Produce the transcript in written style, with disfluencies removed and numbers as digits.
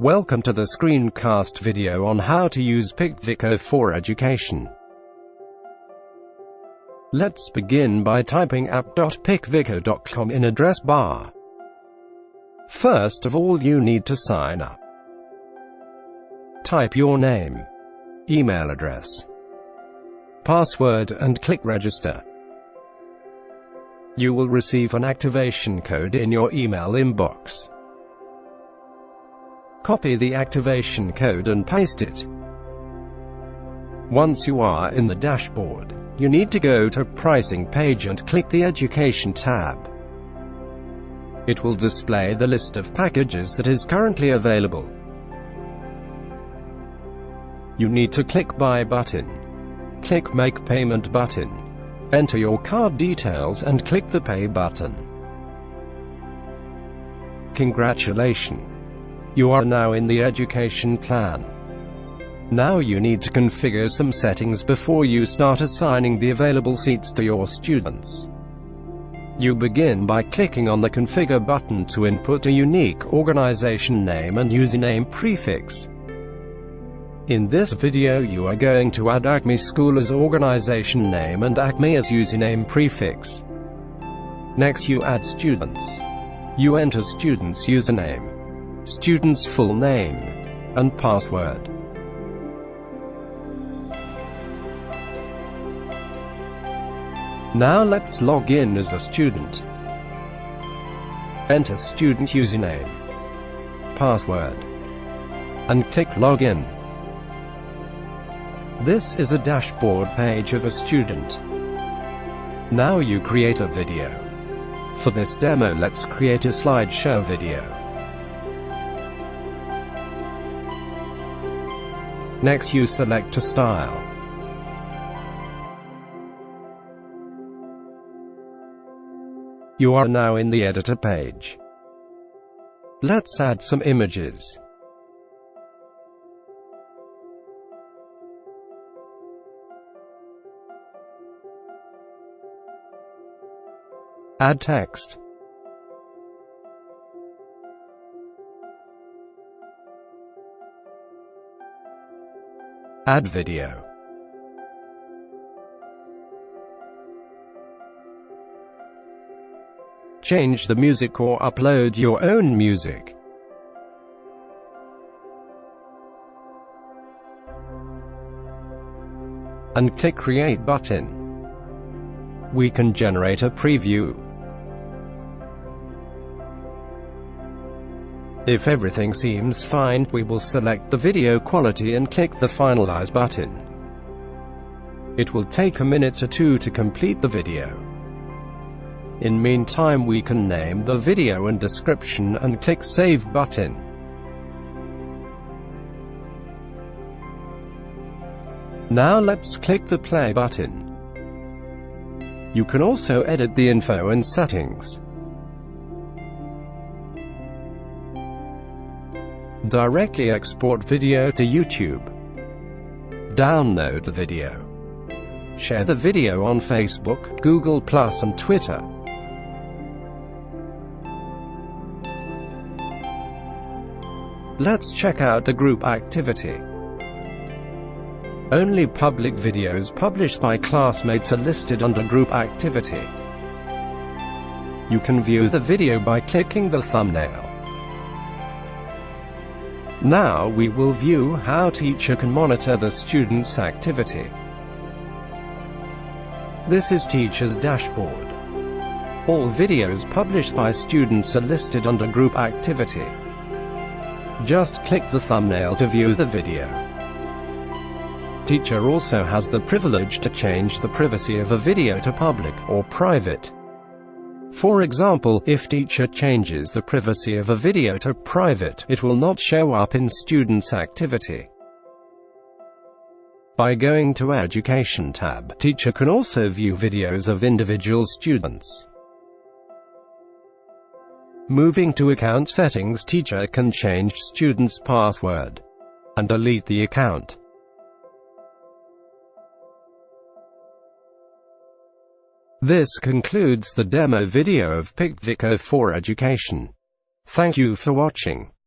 Welcome to the screencast video on how to use Picovico for education. Let's begin by typing app.picovico.com in address bar. First of all, you need to sign up. Type your name, email address, password and click register. You will receive an activation code in your email inbox. Copy the activation code and paste it. Once you are in the dashboard, you need to go to Pricing page and click the Education tab. It will display the list of packages that is currently available. You need to click Buy button. Click Make Payment button. Enter your card details and click the Pay button. Congratulations! You are now in the education plan. Now you need to configure some settings before you start assigning the available seats to your students. You begin by clicking on the Configure button to input a unique organization name and username prefix. In this video you are going to add Acme School as organization name and Acme as username prefix. Next you add students. You enter students' username, student's full name, and password. Now let's log in as a student. Enter student username, password, and click Login. This is a dashboard page of a student. Now you create a video. For this demo, let's create a slideshow video. Next you select a style. You are now in the editor page. Let's add some images. Add text. Add video. Change the music or upload your own music. And click Create button. We can generate a preview. If everything seems fine, we will select the video quality and click the Finalize button. It will take a minute or two to complete the video. In meantime, we can name the video and description and click Save button. Now let's click the Play button. You can also edit the info and settings. Directly export video to YouTube. Download the video. Share the video on Facebook, Google+, and Twitter. Let's check out the group activity. Only public videos published by classmates are listed under group activity. You can view the video by clicking the thumbnail. Now we will view how teacher can monitor the student's activity. This is teacher's dashboard. All videos published by students are listed under group activity. Just click the thumbnail to view the video. Teacher also has the privilege to change the privacy of a video to public or private. For example, if teacher changes the privacy of a video to private, it will not show up in student's activity. By going to Education tab, teacher can also view videos of individual students. Moving to account settings, teacher can change student's password and delete the account. This concludes the demo video of Picovico for education. Thank you for watching.